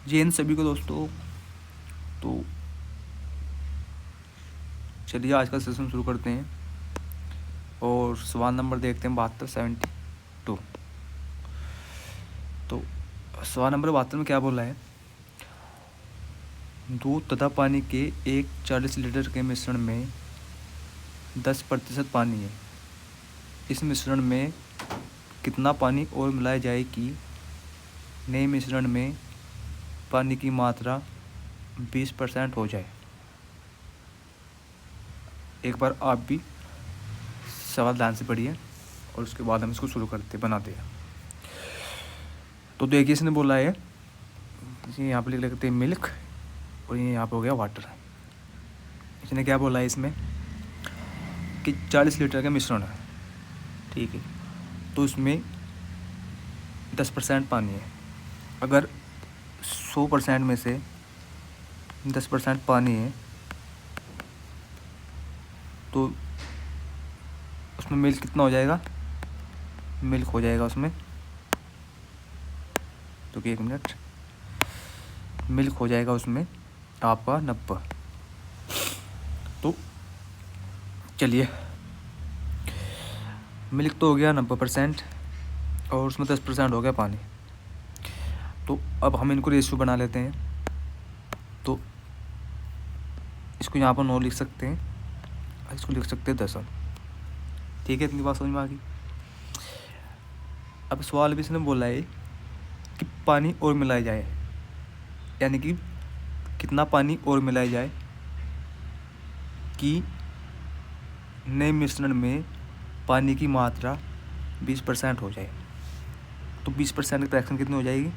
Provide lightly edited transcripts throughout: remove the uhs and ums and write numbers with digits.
जय हिंद सभी को दोस्तों। तो चलिए आज का सेशन शुरू करते हैं और सवाल नंबर देखते हैं 72 तो सवाल नंबर 72 में क्या बोला है, दूध तथा पानी के एक 40 लीटर के मिश्रण में 10% पानी है। इस मिश्रण में कितना पानी और मिलाया जाए कि नए मिश्रण में पानी की मात्रा 20% हो जाए। एक बार आप भी सवाल ध्यान से पढ़िए और उसके बाद हम इसको शुरू बनाते हैं। तो देखिए इसने बोला है, यहाँ पर लिख लेते हैं मिल्क और ये यहाँ पर हो गया वाटर। इसने क्या बोला है इसमें कि 40 लीटर का मिश्रण है, ठीक है, तो इसमें 10% पानी है। अगर 100% में से 10% पानी है तो उसमें मिल्क कितना हो जाएगा, मिल्क हो जाएगा उसमें, तो कि 1 मिनट, मिल्क हो जाएगा उसमें आपका 90। तो चलिए मिल्क तो हो गया 90% और उसमें 10% हो गया पानी। तो अब हम इनको रेशियो बना लेते हैं। तो इसको यहाँ पर 9 लिख सकते हैं, इसको लिख सकते हैं 10। ठीक है, इतनी बात समझ में आ गई। अब सवाल भी इसने बोला है कि पानी और मिलाया जाए, यानी कि कितना पानी और मिलाया जाए कि नए मिश्रण में पानी की मात्रा 20% हो जाए। तो 20% की फ्रैक्शन कितनी हो जाएगी,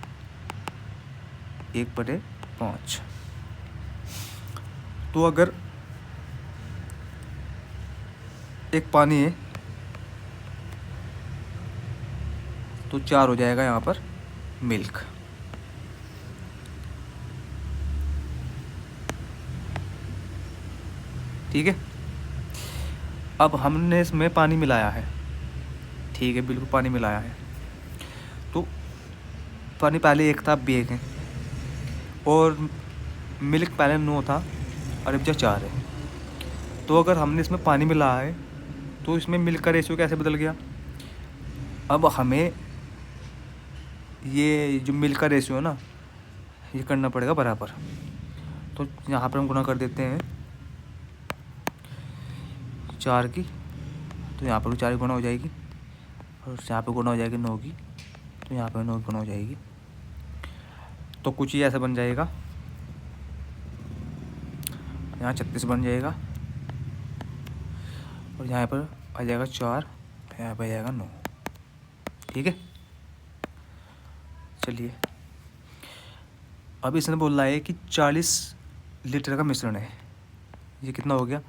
1/5। तो अगर एक पानी है तो 4 हो जाएगा यहाँ पर मिल्क। ठीक है, अब हमने इसमें पानी मिलाया है, ठीक है, बिल्कुल पानी मिलाया है। तो पानी पहले 1 था, अब भी 1 है, और मिल्क पहले 9 था और अब जो 4 है। तो अगर हमने इसमें पानी मिलाया है तो इसमें मिल्क का रेशियो कैसे बदल गया। अब हमें ये जो मिल्क का रेशियो है ना, ये करना पड़ेगा बराबर। तो यहाँ पर हम गुना कर देते हैं 4 की, तो यहाँ पर भी 4 की गुना हो जाएगी, और यहाँ पर गुना हो जाएगी 9 की, तो यहाँ पर 9 की गुना हो जाएगी। तो कुछ ही ऐसा बन जाएगा, यहाँ 36 बन जाएगा, और यहाँ पर आ जाएगा 4, यहाँ पर आ जाएगा 9। ठीक है, चलिए अब इसने बोला है कि 40 लीटर का मिश्रण है। ये कितना हो गया,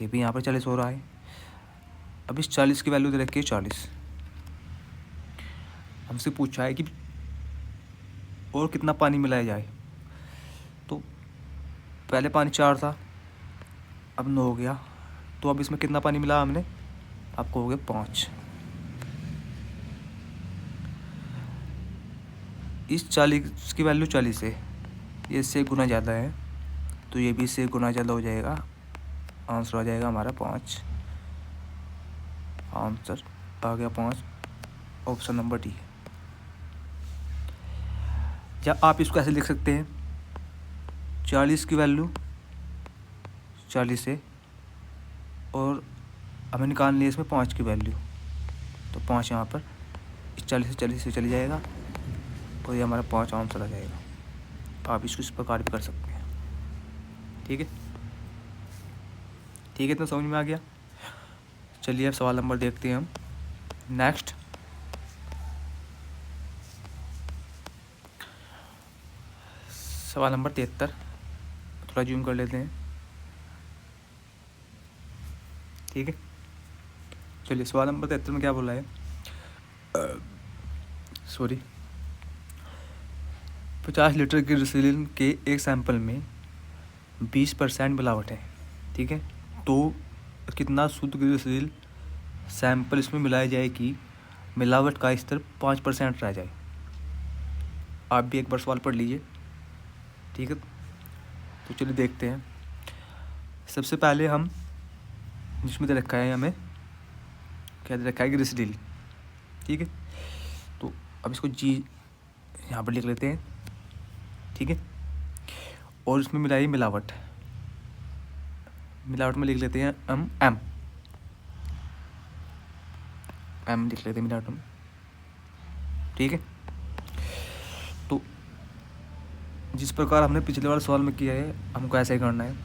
ये भी यहाँ पर 40 हो रहा है। अब इस 40 की वैल्यू दे रखी है 40। हमसे पूछा है कि और कितना पानी मिलाया जाए। तो पहले पानी 4 था, अब 9 हो गया, तो अब इसमें कितना पानी मिला हमने, आपको हो गया 5। इस 40 की वैल्यू 40 है, ये इससे गुना ज़्यादा है, तो ये भी इससे गुना ज़्यादा हो जाएगा। आंसर आ जाएगा हमारा 5। आंसर आ गया 5, ऑप्शन नंबर डी। या आप इसको ऐसे लिख सकते हैं, 40 की वैल्यू 40 है और हमें निकालनी है इसमें 5 की वैल्यू, तो 5 यहाँ पर इस 40 से चली जाएगा और ये हमारा 5 आंसर आ जाएगा। आप इसको इस प्रकार भी कर सकते हैं। ठीक है, ठीक है, इतना समझ में आ गया। चलिए अब सवाल नंबर देखते हैं हम नेक्स्ट। सवाल नंबर 73, थोड़ा जूम कर लेते हैं। ठीक है, चलिए सवाल नंबर 73 में क्या बोला है, सॉरी, 50 लीटर ग्लिसरीन के एक सैंपल में 20% मिलावट है। ठीक है, तो कितना शुद्ध ग्लिसरीन सैंपल इसमें मिलाया जाए कि मिलावट का स्तर 5% रह जाए। आप भी एक बार सवाल पढ़ लीजिए। ठीक है, तो चलिए देखते हैं। सबसे पहले हम जिसमें दे रखा है, हमें क्या दे रखा है, ग्लिसरीन। ठीक है, तो अब इसको जी यहाँ पर लिख लेते हैं। ठीक है, और इसमें मिलाई मिलावट, मिलावट में लिख लेते हैं हम एम लिख लेते हैं मिलावट में। ठीक है, तो जिस प्रकार हमने पिछले वाले सवाल में किया है, हमको ऐसे ही करना है।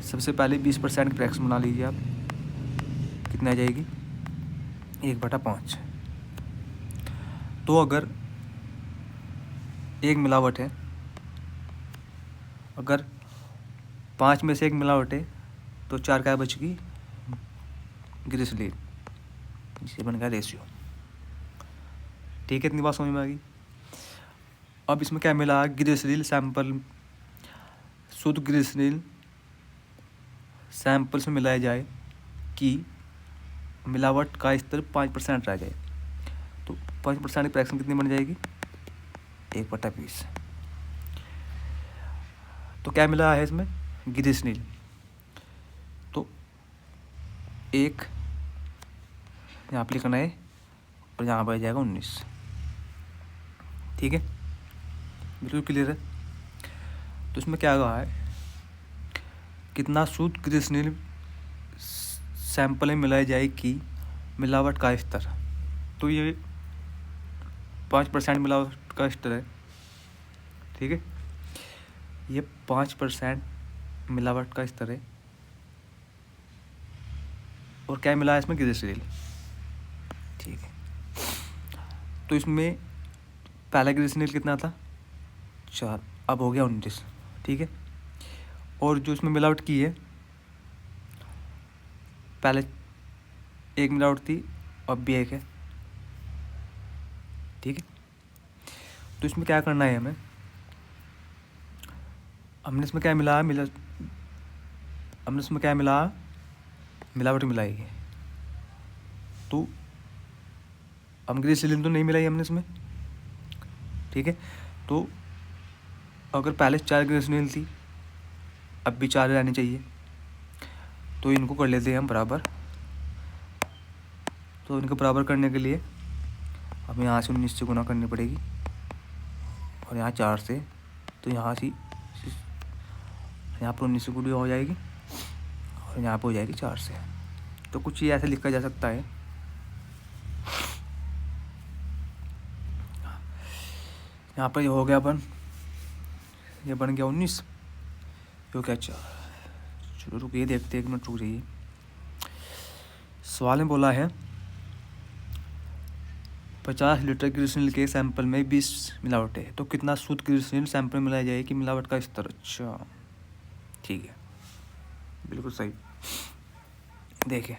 सबसे पहले 20% की फ्रैक्शन बना लीजिए आप। कितना आ जाएगी, 1/5। तो अगर एक मिलावट है, अगर 5 में से 1 मिलावट है, तो 4 क्या बचेगी, ग्लिसरीन, जिसे बन गया रेशियो। ठीक है, इतनी बात समझ में आ गई। अब इसमें क्या मिला, ग्लिसरीन सैंपल, शुद्ध ग्लिसरीन सैंपल्स में मिलाया जाए कि मिलावट का स्तर 5% रह जाए। तो 5% की फ्रैक्शन कितनी बन जाएगी, 1/20। तो क्या मिला है इसमें, ग्लिसरीन। तो 1 यहाँ पर लिखना है और यहाँ पर आ जाएगा 19। ठीक है, बिल्कुल क्लियर है। तो इसमें क्या कहा है, कितना शुद्ध ग्लिसरीन सैंपल में मिलाई जाए कि मिलावट का स्तर। तो ये 5% मिलावट का स्तर है। ठीक है, ये 5% मिलावट का स्तर है। और क्या मिला है इसमें, ग्लिसरीन। ठीक है, तो इसमें पहला ग्लिसरीन कितना था, 4, अब हो गया 19। ठीक है, और जो इसमें मिलावट की है, पहले 1 मिलावट थी, अब भी 1 है। ठीक है, तो इसमें क्या करना है हमें, हमने इसमें क्या मिला, हमने इसमें क्या मिला, मिलावट मिलाई है। तो हम ग्लिसरीन तो नहीं मिलाई हमने इसमें। ठीक है, तो अगर पहले 4 ग्लिसरीन थी, अब भी 4 रहनी चाहिए। तो इनको कर लेते हैं हम बराबर। तो इनको बराबर करने के लिए हमें यहाँ से 19 से गुना करनी पड़ेगी, और यहाँ 4 से, तो यहाँ से यहाँ पर 19 से गुणी हो जाएगी, और यहाँ पर हो जाएगी 4 से। तो कुछ ये ऐसे लिखा जा सकता है, यहाँ पर ये हो गया ये बन गया 19, ये क्या 4। चलो रुकिए, देखते 1 मिनट रुक जाइए। सवाल में बोला है 50 लीटर ग्लिसरीन के सैंपल में 20 मिलावट है, तो कितना शुद्ध ग्लिसरीन सैंपल में मिलाया जाए कि मिलावट का स्तर। अच्छा, ठीक है, बिल्कुल सही। देखिए,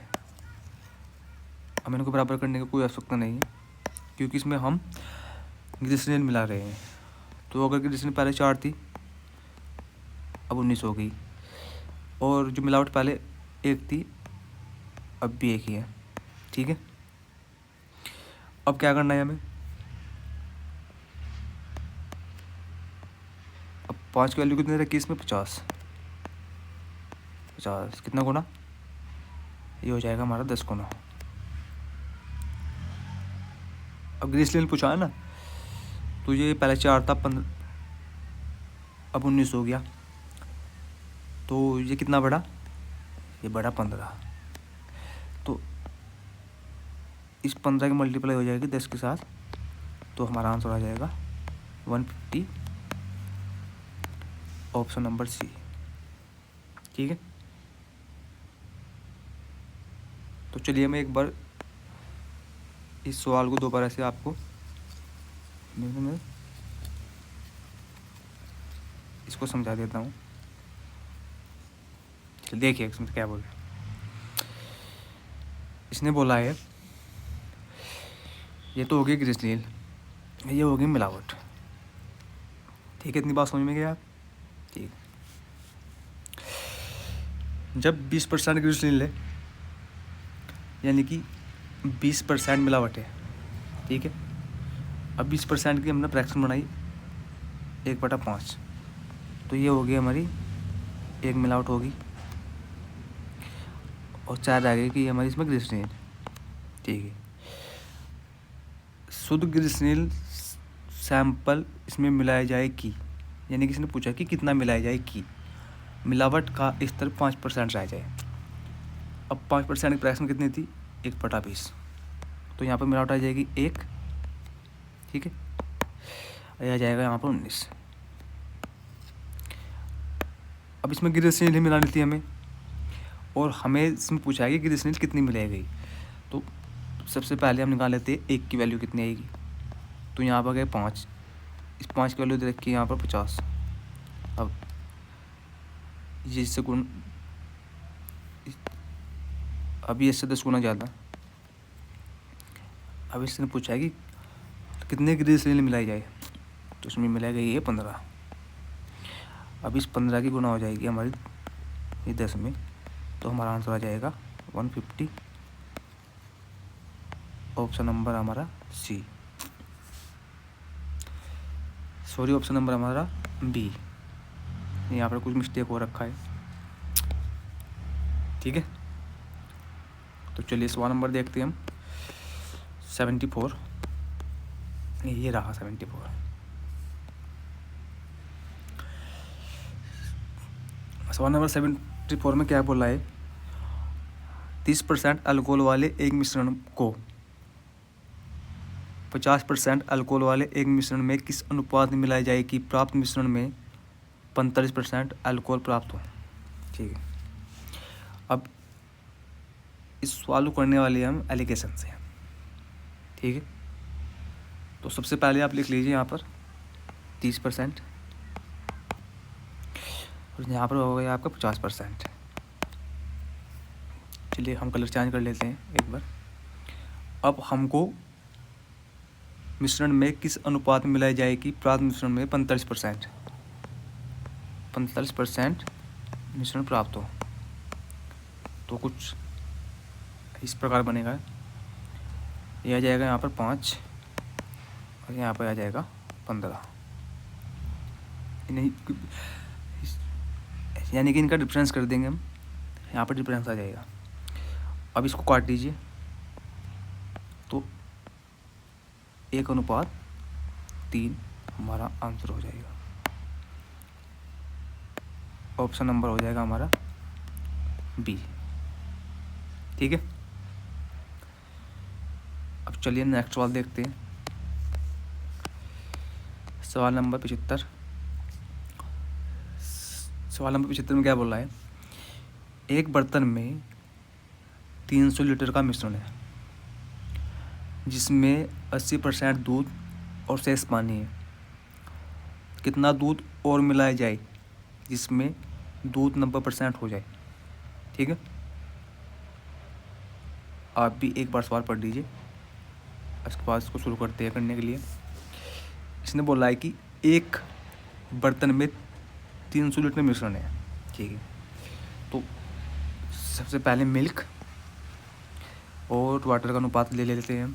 हम इनको बराबर करने की कोई आवश्यकता नहीं है, क्योंकि इसमें हम ग्लिसरीन मिला रहे हैं। तो अगर ग्लिसरीन पहले 4 थी, अब 19 हो गई, और जो मिलावट पहले 1 थी, अब भी 1 ही है। ठीक है, अब क्या करना है हमें, अब 5 की वैल्यू कितनी रखी इसमें, 50। कितना गुना, ये हो जाएगा हमारा 10 गुना। अब ग्लिसरीन पूछा है ना, तो ये पहले 4 था, 15, अब 19 हो गया। तो ये कितना बढ़ा, ये बढ़ा 15। तो इस 15 की मल्टीप्लाई हो जाएगी 10 के साथ, तो हमारा आंसर आ जाएगा 150, ऑप्शन नंबर सी। ठीक है, तो चलिए मैं एक बार इस सवाल को दोबारा से आपको इसको समझा देता हूँ। देखिए इसमें क्या बोल रहे हैं। इसने बोला है, ये तो होगी ग्लिसरीन, ये होगी मिलावट। ठीक है, इतनी बात समझ में गया आप। ठीक, जब 20% ग्लिसरीन ले, यानी कि 20% मिलावट है। ठीक है, अब 20% की हमने फ्रैक्शन बनाई 1/5। तो ये होगी हमारी एक मिलावट होगी, और 4 रह गई कि हमारी इसमें ग्लिसरीन। ठीक है, शुद्ध ग्लिसरीन सैंपल इसमें मिलाई जाएगी, यानी कि इसने पूछा कि कितना मिलाई जाएगी, मिलावट का स्तर 5% रह जाए। अब 5% की फ्रैक्शन कितनी थी, 1/20, तो यहाँ पर मिलावट आ जाएगी 1। ठीक है, आ जाएगा यहाँ पर 19। अब इसमें ग्लिसरीन ही मिलानी थी हमें, और हमें इसमें पूछा है कि ग्लिसरीन कितनी मिलेगी। तो सबसे पहले हम निकाल लेते हैं 1 की वैल्यू कितनी आएगी। तो यहाँ पर गए 5, इस 5 की वैल्यू दे रखी है यहाँ पर 50। अब ये इससे गुण, अब ये इससे 10 गुना ज़्यादा। अब इसने पूछा है कि कितने ग्लिसरीन मिलाई जाए, तो इसमें मिलाएगा ये 15। अब इस 15 की गुना हो जाएगी हमारी ये 10 में, तो हमारा आंसर आ जाएगा 150। ऑप्शन नंबर हमारा सी, सॉरी ऑप्शन नंबर हमारा बी, यहाँ पर कुछ मिस्टेक हो रखा है। ठीक है, तो चलिए सवाल नंबर देखते हैं हम 74। ये रहा 74। सवाल नंबर 74 में क्या बोला है, 30% अल्कोहल वाले एक मिश्रण को 50% अल्कोहल वाले एक मिश्रण में किस अनुपात में मिलाई जाए कि प्राप्त मिश्रण में 45% अल्कोहल प्राप्त हो। ठीक है, अब इस सवाल को करने वाले हम एलिगेशन से। ठीक है, तो सबसे पहले आप लिख लीजिए यहाँ पर 30%, और यहाँ पर हो गया आपका 50%। चलिए हम कलर चेंज कर लेते हैं एक बार। अब हमको मिश्रण में किस अनुपात में मिलाई जाएगी प्राप्त मिश्रण में 45% मिश्रण प्राप्त हो, तो कुछ इस प्रकार बनेगा। ये आ जाएगा यहाँ पर 5, और यहाँ पर आ जाएगा 15, यानी कि इनका डिफरेंस कर देंगे हम, यहाँ पर डिफरेंस आ जाएगा। अब इसको काट दीजिए, तो 1:3 हमारा आंसर हो जाएगा। ऑप्शन नंबर हो जाएगा हमारा बी। ठीक है, अब चलिए नेक्स्ट सवाल देखते हैं। सवाल नंबर 75। सवाल नंबर 75 में क्या बोल रहा है, एक बर्तन में 300 लीटर का मिश्रण है जिसमें 80% दूध और शेष पानी है। कितना दूध और मिलाया जाए जिसमें दूध 90% हो जाए। ठीक है, आप भी एक बार सवाल पढ़ लीजिए, उसके बाद इसको शुरू करते हैं करने के लिए। इसने बोला है कि एक बर्तन में 300 लीटर मिश्रण है। ठीक है, तो सबसे पहले मिल्क और वाटर का अनुपात ले लेते हैं हम।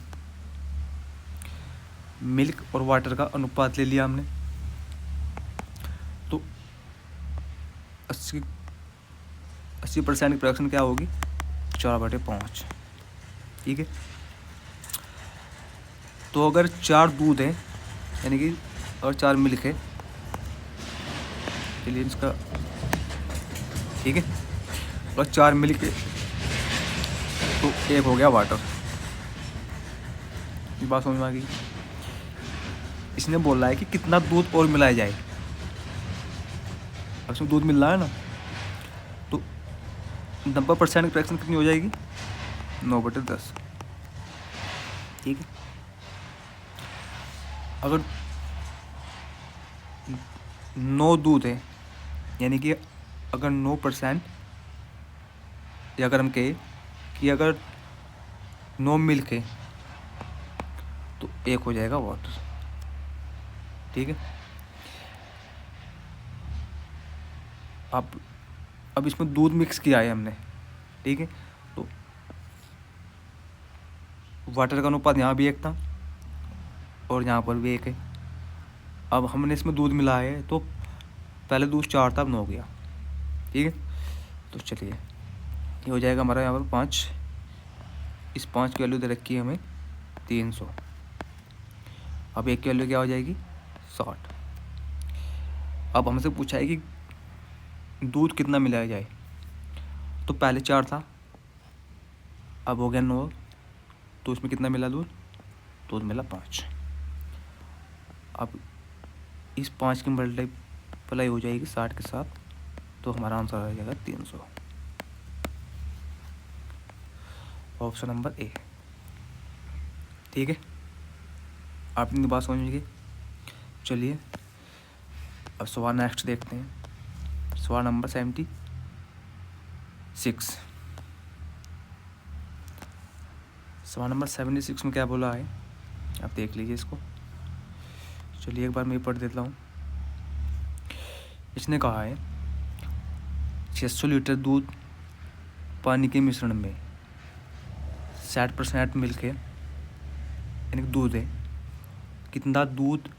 मिल्क और वाटर का अनुपात ले लिया हमने, तो 80% की प्रोडक्शन क्या होगी, 4/5। ठीक है, तो अगर 4 दूध है, यानी कि और 4 मिल्क है, चलिए इसका, ठीक है, और 4 मिल्क है, तो 1 हो गया वाटर। ये बात समझ में आ गई। इसने बोला है कि कितना दूध और मिलाया जाए। अब इसमें दूध मिल रहा है ना, तो 90% की फ्रैक्शन कितनी हो जाएगी, 9/10। ठीक है, अगर 9 दूध है, यानी कि अगर 9%, या अगर हम कहें कि अगर 9 मिल्क है, तो 1 हो जाएगा वाटर। ठीक है, अब इसमें दूध मिक्स किया है हमने। ठीक है, तो वाटर का अनुपात यहाँ भी 1 था और यहाँ पर भी 1 है। अब हमने इसमें दूध मिलाया है, तो पहले दूध 4 था, अब 9 हो गया। ठीक है, तो चलिए ये हो जाएगा हमारा यहाँ पर 5। इस 5 की वैल्यू दे रखी है हमें 300। अब एक की वैल्यू क्या हो जाएगी 60। अब हमसे पूछा है कि दूध कितना मिलाया जाए। तो पहले 4 था, अब हो गया 9, तो उसमें कितना मिला दूध मिला 5। अब इस 5 की मल्टीप्लाई हो जाएगी 60 के साथ, तो हमारा आंसर आ जाएगा 300। Option number A. ठीक है, आपने बात समझ गई। चलिए अब सवाल नेक्स्ट देखते हैं। सवाल नंबर 76। सवाल नंबर 76 में क्या बोला है, आप देख लीजिए इसको। चलिए एक बार मैं पढ़ देता हूँ। इसने कहा है 600 लीटर दूध पानी के मिश्रण में 60% मिल्क है, यानी दूध है, कितना दूध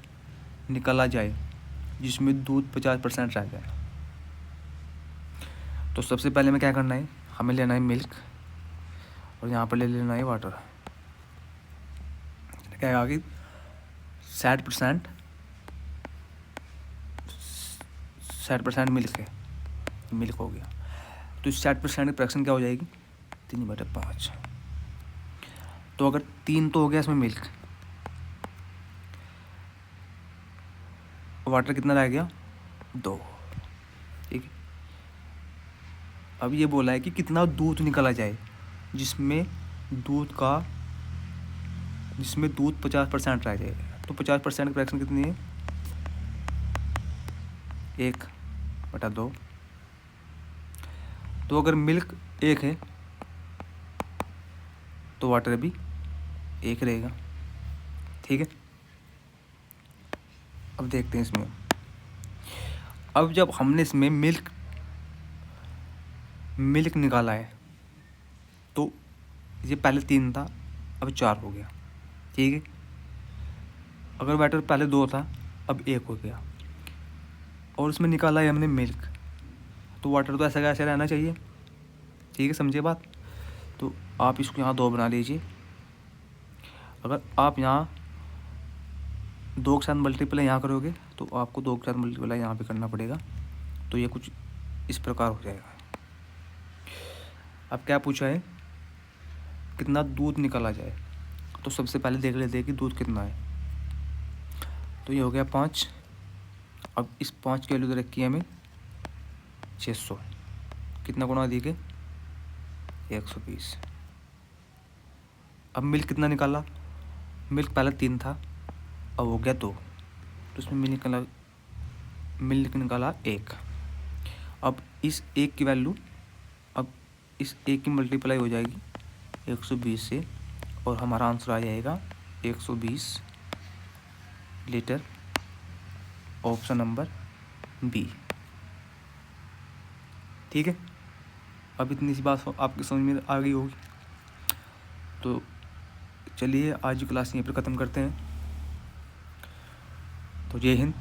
निकाला जाए जिसमें दूध 50% रह जाए। तो सबसे पहले में क्या करना है, हमें लेना है मिल्क और यहाँ पर ले लेना है वाटर। क्या आगे 60% मिल्क है, मिल्क हो गया। तो इस 60% की फ्रैक्शन क्या हो जाएगी 3/5। तो अगर 3 तो हो गया इसमें मिल्क, वाटर कितना रह गया 2। ठीक है, अब ये बोला है कि कितना दूध निकाला जाए जिसमें दूध 50% रह जाए। तो 50% की फ्रैक्शन कितनी है 1/2। तो अगर मिल्क 1 है तो वाटर भी 1 रहेगा। ठीक है, अब देखते हैं इसमें। अब जब हमने इसमें मिल्क निकाला है तो ये पहले 3 था, अब 4 हो गया। ठीक है, अगर वाटर पहले 2 था, अब 1 हो गया, और इसमें निकाला है हमने मिल्क, तो वाटर तो ऐसा कैसे रहना चाहिए। ठीक है, समझिए बात। तो आप इसको यहाँ 2 बना लीजिए। अगर आप यहाँ 2 के साथ मल्टीप्लाई यहाँ करोगे तो आपको 2 के साथ मल्टीप्लाई यहाँ पे करना पड़ेगा। तो ये कुछ इस प्रकार हो जाएगा। अब क्या पूछा है, कितना दूध निकाला जाए। तो सबसे पहले देख लेते हैं कि दूध कितना है। तो ये हो गया 5। अब इस 5 की वैल्यू रखी है हमें 600। कितना गुणा दिए 120। अब मिल्क कितना निकाला, मिल्क पहले 3 था, अब हो गया 2, तो इसमें मिल्क निकाला 1। अब इस 1 की वैल्यू, अब इस 1 की मल्टीप्लाई हो जाएगी 120 से, और हमारा आंसर आ जाएगा 120 लीटर। Option number B. ठीक है, अब इतनी सी बात आपकी समझ में आ गई होगी। तो चलिए आज की क्लास यहीं पर ख़त्म करते हैं। तो जय हिंद।